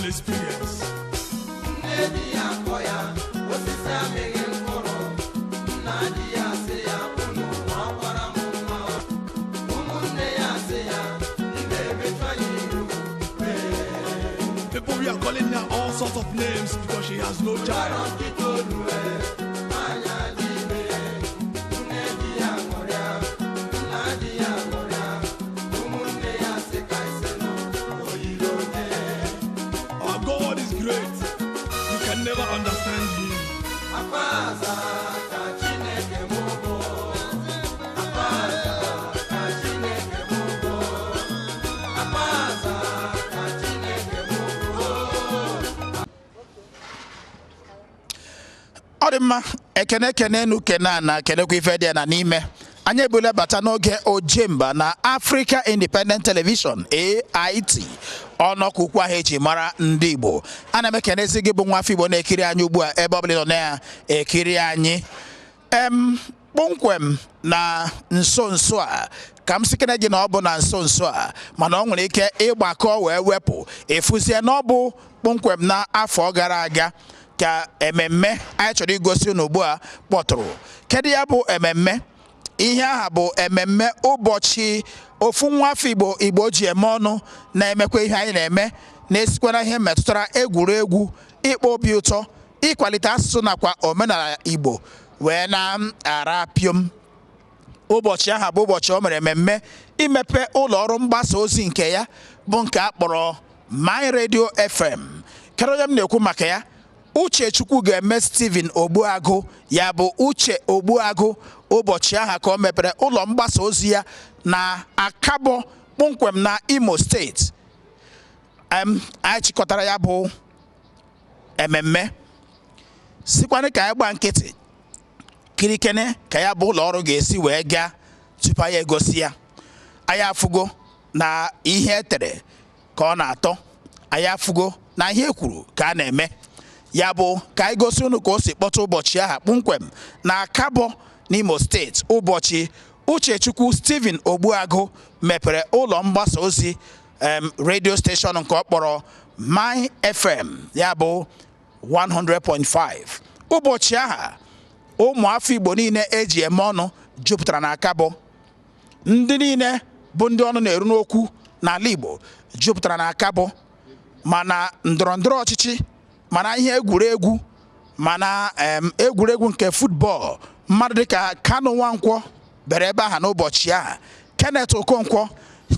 experience. People, we are calling her all sorts of names because she has no child. Our God is great. You can never understand him. Odima ekene nu kenana kenekwa ife dị na n'ime anyị ebule bata n'oge Ojemba na Africa Independent Television AIT ọnọkụkwa ha eji mara ndị Igbo. Ana m ekenezi gị bụ nwa afọ Igbo na-ekiri anyị ugbu a ebe ọbụla nọ na-ekiri anyị kpọmkwem na nso a ka m sikere gị na ọ bụ na nso a mana ọ nwere ike ịgbakọ wee wepụ efuzie na ọ bụ kpọmkwem na afọ gara aga ka ememme anyị chọrọ igosi unu ugbu a kpọtụrụ. Kedu ya bụ ememme? Ihe aha bụ ememme ụbọchị ofu nwa afọ Igbo ji eme ọnụ na-emekwa ihe anyị na-eme na-esikwa na ihe metụtara egwuregwu, ịkpọ obi ụtọ, ịkwalite asụsụ nakwa omenala Igbo wee na-arapịom. Ụbọchị aha bụ ụbọchị o mere mmemme imepe ụlọ ọrụ mgbasa ozi nke ya bụ nke a kpọrọ My Radio FM. Kedu onye m na-ekwu maka ya? Uche Chukwu ga-eme Steven Ogbuagu, ya bụ Uche Ogbuagu. Ụbọchị aha ka o mepere ụlọ mgbasa ozi ya na Akabo kpọmkwem na Imo Stati. Anyị chịkọtara ya bụ ememme sikwanị ka anyị gba nkịtị kirikene ka ya bụ ụlọ ọrụ ga-esi wee gaa tupu anyị egosi ya. Anyị afụgo na ihe etere ka ọ na-atọ, anyị afụgo na ihe ekwuru ka a na-eme. Ya bụ ka anyị gosi unu ka o si kpọta ụbọchị aha kpọmkwem na Akabo n'Imo Stati. Ụbọchị Uchechukwu Steven Ogbuagu mepere ụlọ mgbasa ozi radio station nke ọ kpọrọ My FM, ya bụ 100.5. Ụbọchị aha ụmụ afọ Igbo niile eji eme ọnụ jupụtara na Akabo. Ndị niile bụ ndị ọnụ na-eru n'okwu n'ala Igbo jupụtara na Akabo, mana ndọrọndọrọ ọchịchị, mana ihe egwuregwu, mana egwuregwu nke football. Mmadụ dịka Kanu Nwankwọ bere ebe aha n'ụbọchị aha, Kenneth Okonkwo,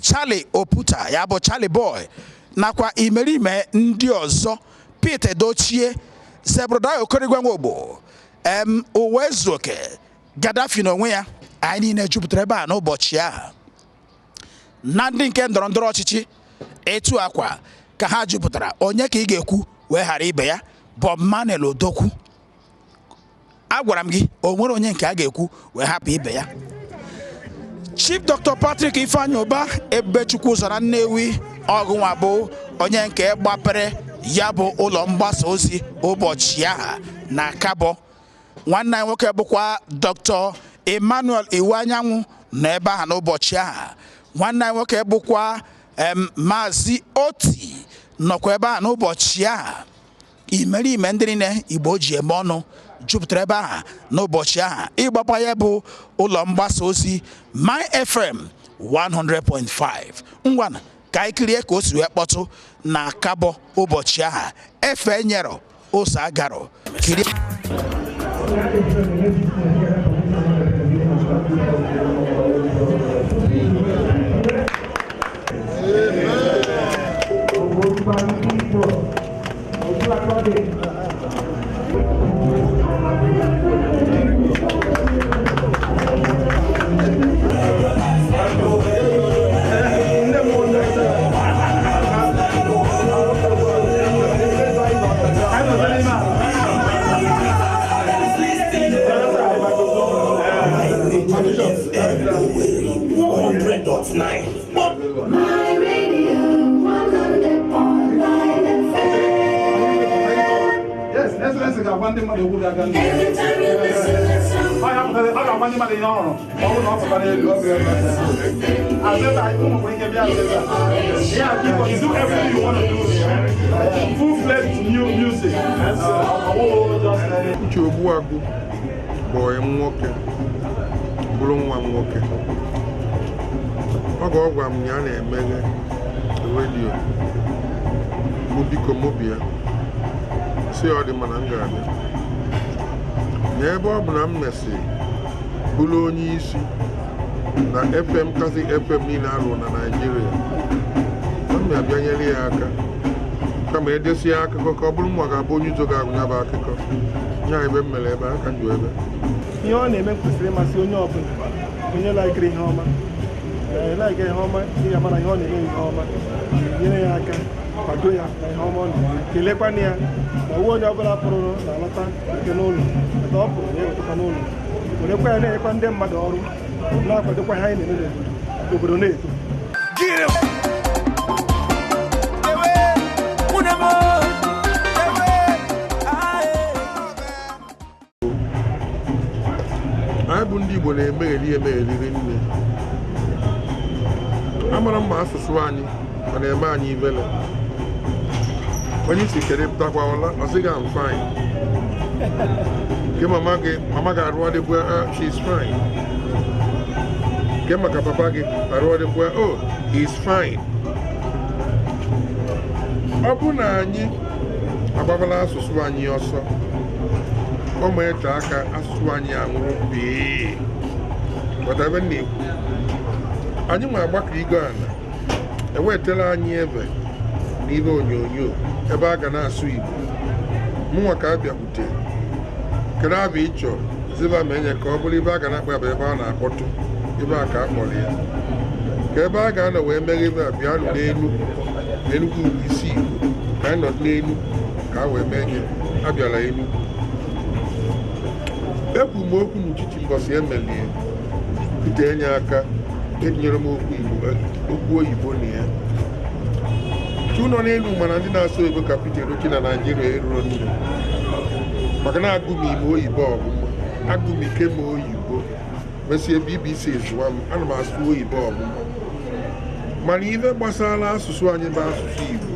Charlie Oputa, ya bụ Charlie Boy, nakwa imerime ndị ọzọ, Peter Dochie, Zebrodaya Okorigwe Nwogbo, Uwezuoke, Gaddafi n'onwe ya. Anyị niile jupụtara ebe a n'ụbọchị aha. Na ndị nke ndọrọndọrọ ọchịchị etu akwa ka ha jupụtara. Onye ka ị ga-ekwu wee ghara ibe ya? Bob Manel Odogwu. Agwara m gị o nwere onye nke a ga-ekwu wee hapụ ibe ya. Chief Dr. Patrick Ifeanyi Ụba Ebubechukwu ụzọ na Nnewi ọgụnwa bụ onye nke gbapere ya bụ ụlọ mgbasa ozi ụbọchị aha na Akabo. Nwanne anyị nwoke bụkwa Dr. Emmanuel Iwanyanwụ nọ ebe aha n'ụbọchị aha. Nwanne anyị nwoke bụkwa Maazị Oti nọkwa ebe aha n'ụbọchị aha. Imerime ndị niile Igbo ji eme ọnụ jupụtara ebe aha n'ụbọchị aha ịgbakwa ya bụ ụlọ mgbasa ozi My FM 100.5. Ngwa ka anyị kirie ka o si wee kpọtụ na Akabo ụbọchị aha. Efe nyero ose agaro kirie. My radio 100.9 FM. Yes, let's go. Every time you listen to something. Uche Ogbuagu boy nwoke bụrụ nwa nwoke ọ ga-ọgwa m ya na-emeghe redio bụ biko mobia si ọ dị mana m ga-abịa n'ebe ọ bụ na m mesi bụrụ onye isi na FM kasị FM niile arụ na Naịjirịa m ga-abịa nyere ya aka kama edesi akụkọ ka ọ bụrụ mma ga-abụ onye ụzọ ga-agụnya bụ akụkọ nya ebe m mere ebe aka njụ ebe ihe ọ na-eme kwesịrị ịmasị onye ọbụla onye laikiri ihe ọma laika ihe ọma ị ga-ama na ihe ọ na-eme ihe ọma nyere ya aka kwado ya na ihe ọma ọ na-eme kelekwana ya na uwe onye ọbụla pụrụ na-alọta nke n'ụlọ ata ọ pụrụ na-ewetakwa n'ụlọ werekwa ya na-enyekwa ndị mmadụ ọrụ na-akwadokwa ihe anyị na-eme n'obodo na-eto anyị bụ ndị Igbo na-emegheri emegheriri nne amara mma asụsụ anyị ma na-eme anyị ibele onye isi kere pụtakwa ọsịga m fine nke mama gị arụ ọdịkwa she is fine nke maka papa gị arụ ọdịkwa oh he is fine ọ bụ na anyị agbabala asụsụ anyị ọsọ ọ ma ete aka asụsụ anyị anwụrụ pee ebe na-ekwu anyị ma agbakọ ala ewetela anyị ebe n'ihe onyonyo ebe a ga na-asụ Igbo mụnwa ka a bịakwute kedu abịa ịchọ ziba ma enye ka ọ bụrụ ibe a ga na-akpa ebe a na-akpọtụ ebe a ka a kpọrọ ya ka ebe a ga-anọ wee meghe ebe a bịa nụ n'Enugwu isi Igbo ka anyị nọ n'elu ka a wee meghe abịala Enugwu ekwu m okwu n'uchichi mbọsị emelie Pete enye aka etinyere m okwu oyibo na ya tu nọ n'elu mana ndị na-asụ oyibo ka Pete Edochie na Naịjirịa eruro nne maka na agụ m ime oyibo ọbụma agụ m ike m oyibo mesie BBC zụwa m ana m asụ oyibo ọbụma mana ihe gbasara asụsụ anyị bụ asụsụ Igbo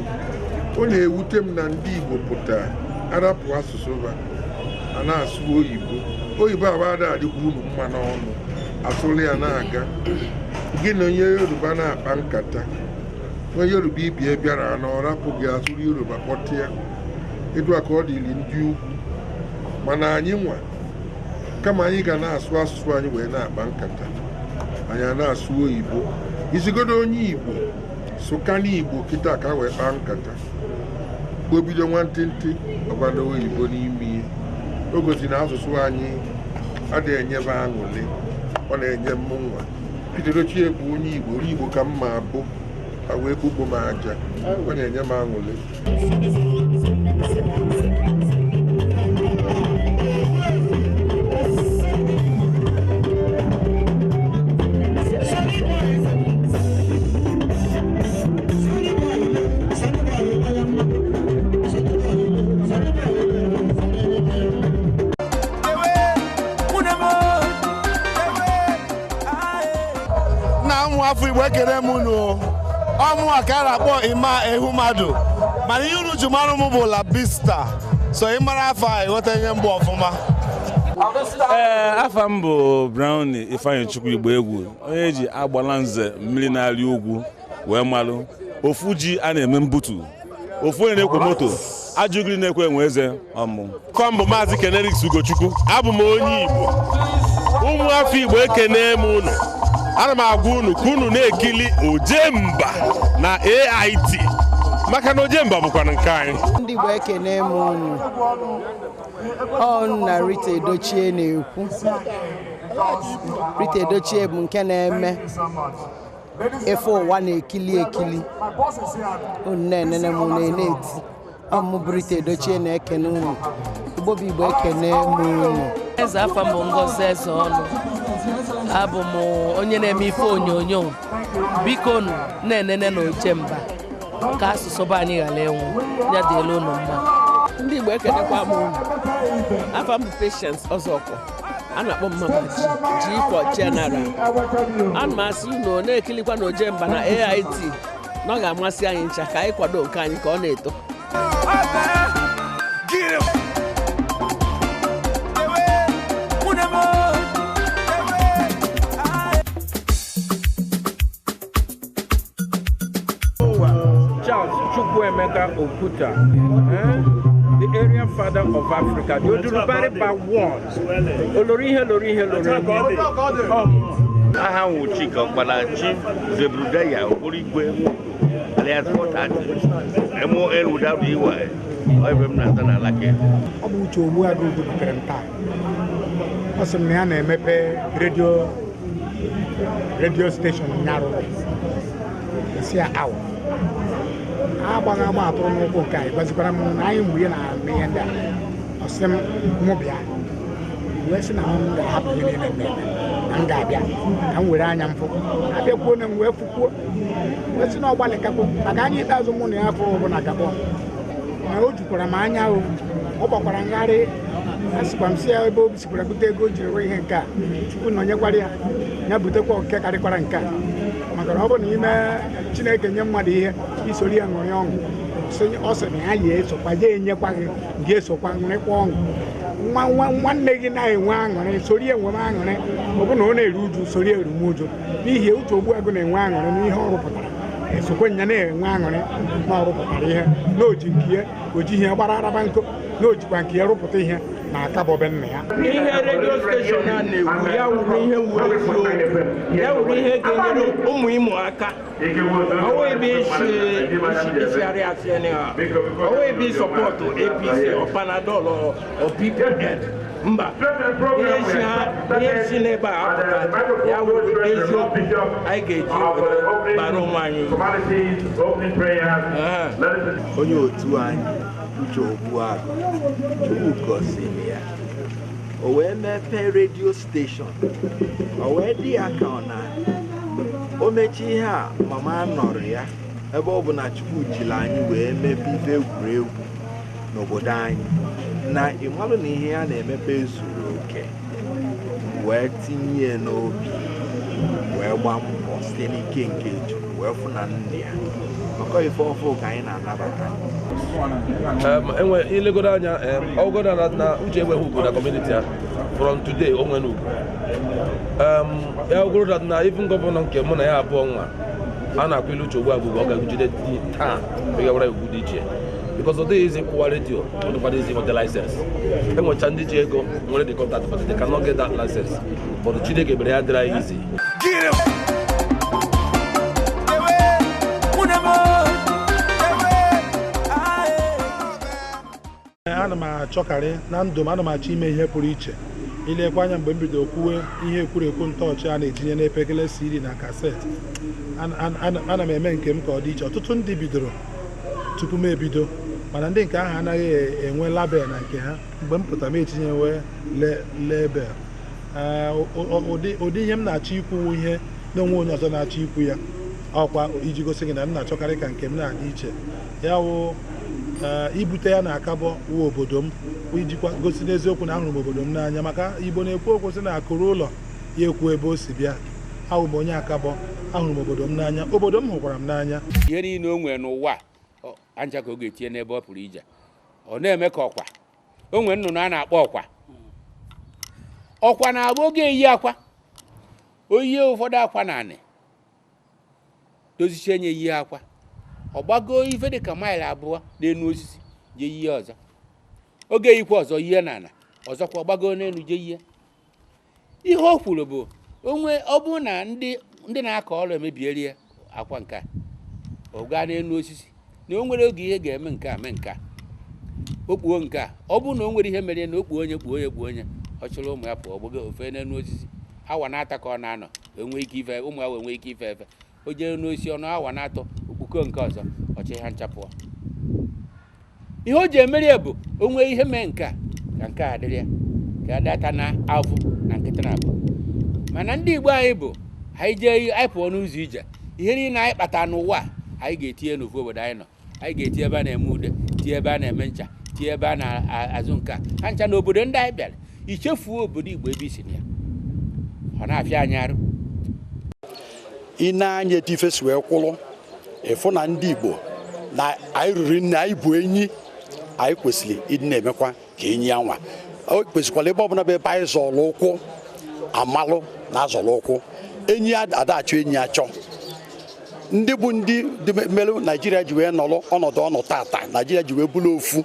ọ na-ewute m na ndị Igbo pụta arapụ asụsụ ha a na-asụ oyibo abada adịkwa unu mma n'ọnụ asụrụ ya na-aga gị na onye Yoruba na-akpa nkata onye Yoruba ibie bịara na ọ rapụ gị asụrụ Yoruba kpọta ya etu a ka ọ dịrị ndị ugwu mana anyị nwa kama anyị ga na-asụ asụsụ anyị wee na-akpa nkata anyị a na-asụ oyibo isigodo onye Igbo sụka n'Igbo kịta ka wee kpaa nkata obido nwantịntị ọgbana oyibo n'ime ihe o gosi na asụsụ anyị adịghị enyebe aṅụrị ọ na-enye m nwa Pete Edochie bụ onye Igbo ka m ma abụ a wee kpukpo m aja ọ na-enye m aṅụrị afọ Igbo ekele m unu ọmụ ka a na-akpọ Ima Ehumadu mana ihe unu ji mara m bụ La Bista so ị mara afọ a ịghọta ihe mbụ ọfụma afa m bụ Brown Ifeanyi Chukwu Igbo egwu onye ji agbala nze mmiri na-arị ugwu wee malụ ofu ji a na-eme mbutu ofu onye na-ekwe moto ajụgiri na-ekwe enwe eze ọmụ kọmbụ Maazị Keneriks Ugochukwu abụ m onye Igbo ụmụ afọ Igbo ekene m unu ana m agwa unu ka unu na-ekili Ojemba na AIT maka na Ojemba bụkwa nke anyị. Ndị Igbo ekene m unu ọ na Rita Edochie na-ekwu Rita Edochie bụ nke na-eme efe ụwa na-ekili ekili unu na-enene m na-eti ọmụ Rita Edochie na-ekene unu Igbo bụ Igbo ekene m unu eze afọ m Ngozi eze ọnụ abụ m onye na-eme ife onyonyo biko na-enene na Ojemba ka asụsụ bụ anyị ghara enwu ya dị elu unu mma. Ndị Igbo ekenekwa m unu afọ m Patience Ọzọkwọ a na-akpọ Mgbape ji for general. Ana m asị unu na-ekilikwa na Ojemba na AIT na ọ ga-amasị anyị ncha ka anyị kwado nke anyị ka ọ na-eto. The area father of Africa, the Odurubariba one. Aha Uche Okpalachi Zebrudaya Oborigwe alias Motati MON without the EY. I'm not gonna like it. Ogbuagu butere nta. Ọ sị na ya na-emepe radio station nyaro. Si awo. Agbaga agba atụrụ n'ụkwụ nke anyị gbazikwara m na anyị mgbe na ihe ndị a ọ sị m mụ bịa wee sị na m ga-ahapụ ihe niile mmemme na m ga-abịa ka m were anya mfụ abịakwuo na m wee fụkwuo wee sị na ọ gbalịkakwu maka anyị ikpeazụ mụ na ya afọ bụ na Gabon na o jukwara m anya o ọ gbakwara ngharị asịkwa m si ya ebe o bisikwara bute ego o jiri rụọ ihe nke a Chukwu nọnyekwara ya ya butekwa nke karịkwara nke a maka na ọ bụ na ime Chineke nye mmadụ ihe isori ya ṅụrị ọṅụ ọ sị na ya yi esokwa je enyekwa gị ga-esokwa ṅụrịkwa ọṅụ nwanne gị na-enwe aṅụrị sori enwe m aṅụrị ọ bụ na ọ na-eru uju sori eru m uju n'ihi Uche Ogbuagu na-enwe aṅụrị n'ihe ọ rụpụtara esokwe nya na-enwe aṅụrị na ọ rụpụtara ihe na oji nke ya oji ihe gbara araba nkụ na ojikwa nke ya rụpụta ihe na-aka bọbe nna ya ihe redio steshọn a na-ekwu ya wuru ihe wuru eziokwu ya wuru ihe ga-enyere ụmụ Imo aka ọwụ ebe isiarị asị ha ọwụ ebe sọpọtụ APC ọ Panadol ọ PPN mba ihe si n'ebe a apụta ya wuru eziokwu anyị ga-eji bara ụmụ anyị onye otu anyị Uche Ogbuagu Chukwu gọziri ya o wee mepee redio steshọn o wee dị ya ka ọ na o mechi ihe a mama nọrọ ya ebe ọ bụ na Chukwu jiri anyị wee mepe ife egwuregwu n'obodo anyị na ịmalụ na ihe ya na-emepe zuru oke wee tinye ya n'obi wee gbaa mbọ site n'ike nke Chukwu wee fụ na nne ya maka ife ọfụ ka anyị na-anabata ilegodo anya ọgọdọ na Uche enweghị ugwu na community ya from today o nwere ugwu ya ogoro na even gọvanọ nke mụ na ya abụọ nwa a na-akwa ilu Uche Ogbuagu ọ ga-egujide taa megawara ugwu dị iche because ọ dịghị izi kwụwa redio ọ dịkwara izi nweta license enwecha ndị ji ego nwere the contact but they cannot get that license but Chineke mere ya dịrị anyị izi ana m achọkarị na ndụ m ana m achọ ime ihe pụrụ iche ilekwa anya mgbe m bidoro kwuwe ihe ekwurekwu ntọọchị a na-etinye n'epekele CD na kaseti ana m eme nke m ka ọ dị iche ọtụtụ ndị bidoro tupu m ebido mana ndị nke ahụ anaghị enwe label na nke ha mgbe m pụtara m etinye wee label ụdị ihe m na-achọ ikwu ihe na onwe onye ọzọ na-achọ ikwu ya ọkwa iji gosi gị na m na-achọkarị ka nke m na-adị iche ya wụ ibute ya na-akabọ uwe obodo m ijikwa gosi n'eziokwu na ahụrụ m obodo m n'anya maka Igbo na-ekwu okwu sị na akụrụ ụlọ ya ekwu ebe o si bịa ahụ m onye akabọ ahụrụ m obodo m n'anya obodo m hụkwara m n'anya ihe niile o nwere n'ụwa anja ka ọ ga-etinye n'ebe ọ pụrụ ije ọ na-eme ka ọkwa o nwere nnụnụ a na-akpọ ọkwa na-abụ oge eyi akwa oyihe ụfọdụ akwa na anị dozichie nye ihe akwa ọ gbago ife dị ka maịlị abụọ n'elu osisi je ihe ọzọ oge yikwa ọzọ ihe na ala ọzọkwa ọ gbago n'elu je ihe o kwuru bụ ọ bụ na ndị na-akọ ọrụ emebieri ya akwa nke ọ gaa n'elu osisi na o nwere oge ihe ga-eme nke a mee nke a o kpuo nke a ọ bụ na o nwere ihe mere na o kpuo onye ọ chụrụ ụmụ ya pụọ gbago ofe n'elu osisi awa na-ata ka ọ na-anọ enwe ike ife ụmụ ya nwee ike ife efe o jere n'osi ọnụ awa na-atọ okpuko nke ọzọ ọchị ha nchapụọ ihe o ji emeri bụ o nwee ihe mee nke a ka nke a dịrị ya ka adata na avụ na nkịta na abụ mana ndị Igbo anyị bụ anyị jee anyị pụọ n'ụzọ ije ihe niile anyị kpata n'ụwa anyị ga-etinye n'ofu obodo anyị nọ anyị ga-eti ebe a na-eme ude tie ebe a na-eme ncha tie ebe a na-azụ nka ha ncha n'obodo ndị anyị bịara ichefuo obodo Igbo ebe isi na ya ọ na-afịa anyị arụ. Ị na-anya etu ife si wee kwụrụ ịfụ na ndị Igbo na anyị riri nne anyị bụ enyi anyị kwesịrị ịdị na-emekwa ka enyi anwa o kwesịkwara ebe ọbụla bụ ebe anyị zọrọ ụkwụ amalụ na azọrọ ụkwụ enyi ada achọ enyi achọ ndị bụ ndị merụ Naijiria ji wee nọrọ ọnọdụ ọnọ tata Naijiria ji wee bụrụ ofu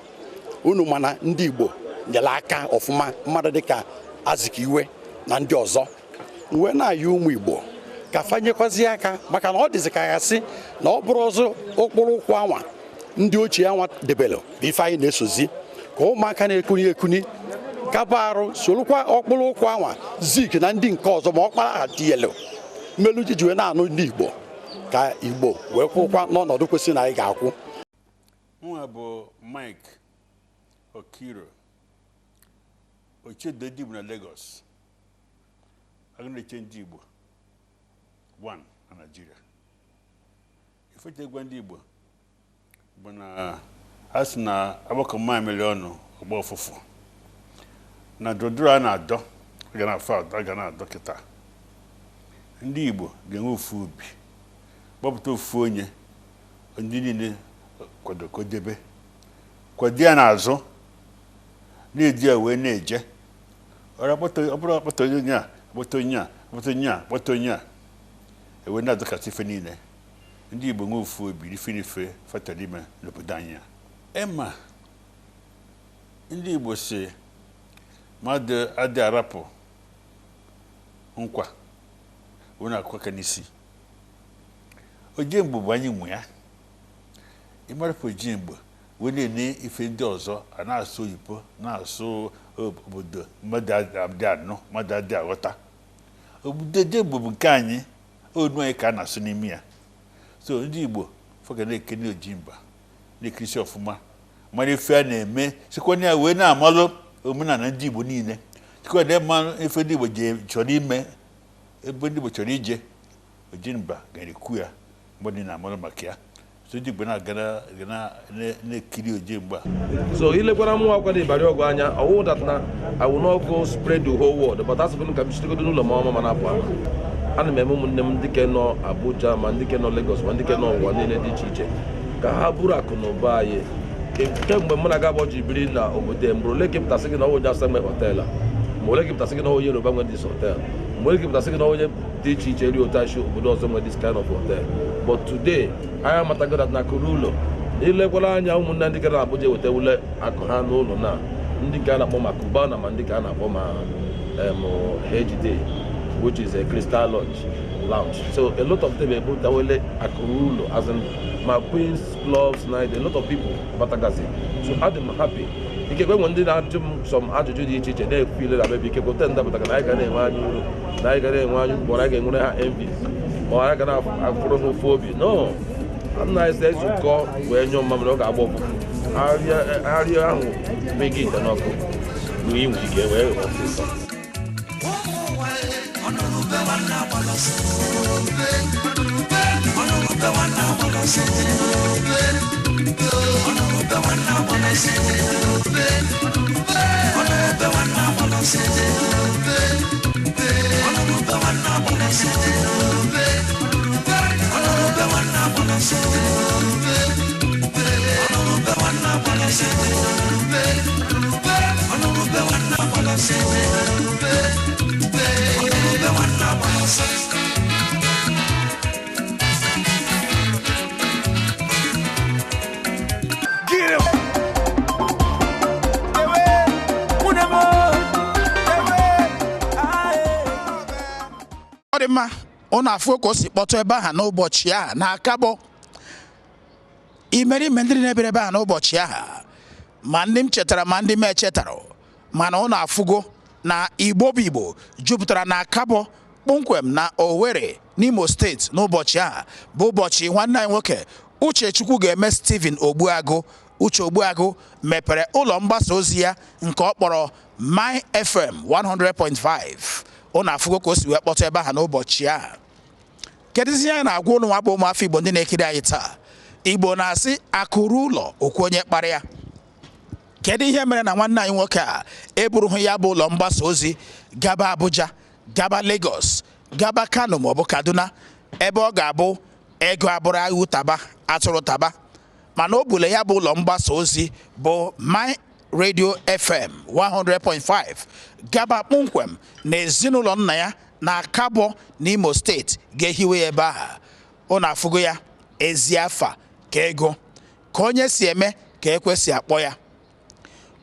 unu mana ndị Igbo nyere aka ọfụma mmadụ dịka Azikiwe na ndị ọzọ wee na-ayọ ụmụ Igbo ka fanyekwazi aka maka na ọ dịzị ka ya sị na ọ bụrụ ọzọ okporo ụkwụ anwa ndị ochie anwa debere bụ ife anyị na-esozi ka ụmụaka na-ekuni ekuni kaba arụ sorokwa okporo ụkwụ anwa Zik na ndị nke ọzọ ma ọ kpara ha tinyelu mmelu ji wee na-anụ ndị Igbo ka Igbo wee kwụrụkwa n'ọnọdụ kwesịrị na anyị ga-akwụ. Nwa bụ Mike Okiro ochedo ndị Igbo na Lagos aga na-eche ndị Igbo 1 na Nigeria. Ifeche gwa ndị Igbo bụ na a sị na agbakọ mmamịrị ọnụ ọgba ọfụfụ na dodoro a na-adọ ga na-adọ kịta. Ndị Igbo ga-enwe ofu obi gbapụta ofu onye ndị niile kwado kodebe kwado ya n'azụ na-eji ya wee na-eje ọrụ akpọta onye a akpọta onye a akpọta onye a akpọta onye a ewe na-adọkasị ife niile. Ndị Igbo nwe ofu obi ife fatara ime n'obodo anyị a ema ndị Igbo si mmadụ adị arapụ nkwa wee na-akụ aka n'isi. Ojemba bụ anyị nwe ya ịmarapụ Ojemba wee na-ene ife ndị ọzọ a na-asụ oyibo na-asụ obodo mmadụ adị anọ mmadụ adị aghọta. Obodo Ojemba bụ nke anyị onu anyị ka a na-asụ n'ime ya. So ndị Igbo fọga na-ekene Ojemba na-ekirisi ọfụma mara ife a na-eme sikwana ya wee na-amalụ omenala ndị Igbo niile sikwa na mmanụ ife ndị Igbo chọrọ ime ebe ndị Igbo chọrọ ije Ojemba ga-ekwu ya mgbe na-amalụ maka ya. So ndị Igbo na-ekiri Ojemba. So ilekwara mụ akwado ịbari ọgụ anya ọwụ that na I will not go spread the whole world but asị ka m chitegodo n'ụlọ m ọma ma na-apụ ana m eme ụmụnne m ndị ke nọ Abuja ma ndị ke nọ Lagos ma ndị ke nọ ụwa niile dị iche iche ka ha bụrụ akụ na ụba anyị kemgbe mụ na ga ji biri na obodo mgbe ole kepụtasị gị na onye asa nwe họteelụ ma ole kepụtasị gị na onye Yoruba nwe dis hotel ma ole kepụtasị gị na onye dị iche iche ri otashi obodo ọzọ nwe this kind of hotel. But today anyị amatago that na akụrụ ụlọ ilekwara anya ụmụnne ndị gara Abuja weta ule akụ ha n'ụlọ na ndị nke a na-akpọ ma Cubana ma ndị ka a na-akpọ ma Hejide which is a Crystal Lounge. So a lot of them able to wele akuru ulo as in my Queens clubs night, a lot of people batagazi. So I'm happy. Ike kwe mwende na some ajụjụ dị iche iche na-ekwile na bebe ike kote ndapụta ka na anyị ga na-enwe anya uru na anyị ga na-enwe anya ugbo na anyị ga-enwere ha envy ma anyị ga na-afụrụ n'ofe obi. No, nna eze nzukọ wee nyụọ mmamịrị ọ ga-agba ọfụfụ arịa ahụ meghị ite n'ọkụ wee inwe ike wee ọsịsọ. Ọ dị mma ụnụ afụ ka o si kpọtụ ebe ahụ n'ụbọchị ahụ na-akabọ imerime ndị na-ebere ebe ahụ n'ụbọchị ahụ ma ndị m chetara ma ndị m echetara mana ụnụ afụgo na Igbo bụ Igbo jupụtara na akabọ kpọmkwem na Owerri n'Imo Steeti n'ụbọchị ahụ bụ ụbọchị nwanne anyị nwoke Uche Chukwu ga-eme Stephen Ogbuagu. Uche Ogbuagu mepere ụlọ mgbasa ozi ya nke ọ kpọrọ My FM 100.5. ụnụ afụgo ka o si wee kpọtụ ebe ahụ n'ụbọchị ahụ. Kedụzi anyị na-agwa ụnụ nwakpo ụmụafọ Igbo ndị na-ekiri anyị taa? Igbo na-asị akụrụ ụlọ okwu onye kpara ya. kedu ihe mere na nwanne anyị nwoke a eburughị ya bụ ụlọ mgbasa ozi gaba Abuja, gaba Lagos, gaba Kano maọbụ Kaduna ebe ọ ga-abụ ego abụrụ agha ụtaba atụrụ taba, mana o bule ya bụ ụlọ mgbasa ozi bụ My Radio FM 100.5 gaba kpụmkwem na ezinụlọ nna ya na Akabọ n'Imo Steeti ga-ehiwe ebe ahụ. Ọ na-afụgo ya ezi afa ka ego ka onye si eme ka ekwesị akpọ ya.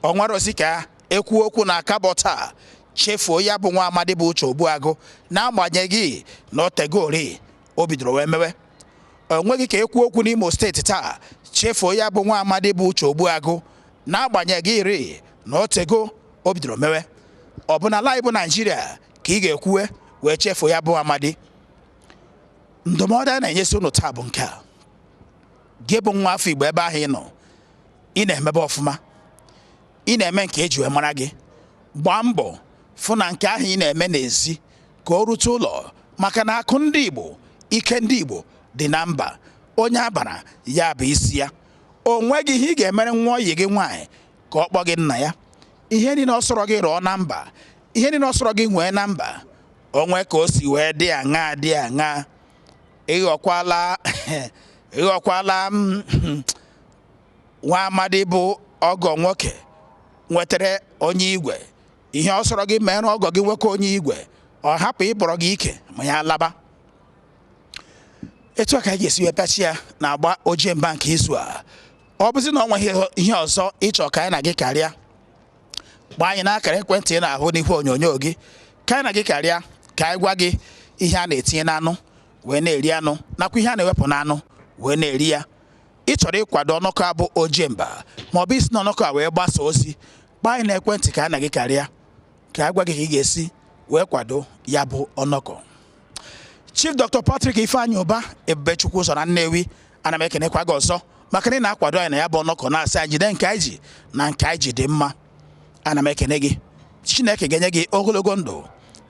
Ọ nwarozi ka ekwu okwu na Akabọ taa chefuo ya bụ nwa amadi bụ Uche Ogbuagu na-agbanyeghị na otegori o bidoro wee mewe. O nweghị ka ekwu okwu n'Imo Steeti taa chefuo ya bụ nwa amadi bụ Uche Ogbuagu na-agbanyeghị iri na otego o bidoro mewe. Ọ bụ na ala bụ Naịjirịa ka ị ga-ekwuwe wee chefuo ya bụ amadi. Ndụmọdụ a na-enyesi unu taa bụ nke a: gị bụ nwa afọ Igbo ebe ahụ ị nọ, ị na-emebe ọfụma, ị na-eme nke eji wee mara gị, gbaa mbọ fụ na nke ahụ ị na-eme n'ezi ka o rute ụlọ, maka na akụ ndị Igbo, ike ndị Igbo dị na mba. Onye abara ya bụ isi ya. O nweghị ihe ị ga-emere nwa oyi gị nwaanyị ka ọ kpọ gị nna ya. Ihe niile ọ sọrọ gị rụọ na mba, ihe niile ọ sọrọ gị nwee na mba, onwe ka o si wee dị aṅa dị aṅa. ịghọkwala nwa amadi bụ ọgọ nwoke nwetara onye igwe. Ihe ọ sọrọ gị mere ọgọ gị nwoke onye igwe, ọ hapụ ịbọrọ gị ike ma ya laba. Etu a ka anyị ga-esi wepịachi ya na agba Ojemba nke izu a. Ọ bụzi na ọ nweghị ihe ọzọ ịchọ ka anyị na gị karịa, gbaa anyị n'akara ekwentị ị na-ahụ n'ihu onyonyo gị ka anyị na gị karịa, ka anyị gwa gị ihe a na-etinye n'anụ wee na-eri anụ, nakwa ihe a na-ewepụ n'anụ wee na-eri ya. Ị chọrọ ịkwado ọnọkọ a bụ Ojemba maọbụ isi na ọnọkọ a wee gbasa ozi, gbaa anyị n'ekwentị ka anyị na gị karịa, ka anyị gwa gị ka ị ga-esi wee kwado ya bụ ọnọkọ. Chief Dr. Patrick Ifeanyi Ụba Ebubechukwu ụzọ na Nnewi, ana m ekenekwa gị ọzọ maka na ị na-akwado anyị na ya bụ ọnọkọ, na-asị anyị jide nke anyị ji na nke anyị ji dị mma. Ana m ekene gị. Chineke ga-enye gị ogologo ndụ,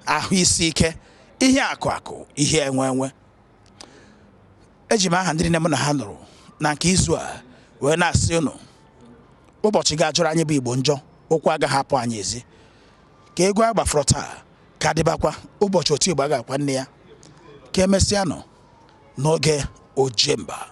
ahụ isi ike, ihe akụ akụ, ihe enwe enwe. Eji m aha ndị niile mụ na ha nụrụ na nke izu a wee na-asị unu ụbọchị ga-ajụrụ anyị bụ Igbo njọ, okwu agaghị hapụ anyị ezi. Ka ego a gbafọrọ taa ka dịbakwa ụbọchị otu Igbo a ga-akwa nne ya. Ka emesịanụ n'oge Ojemba.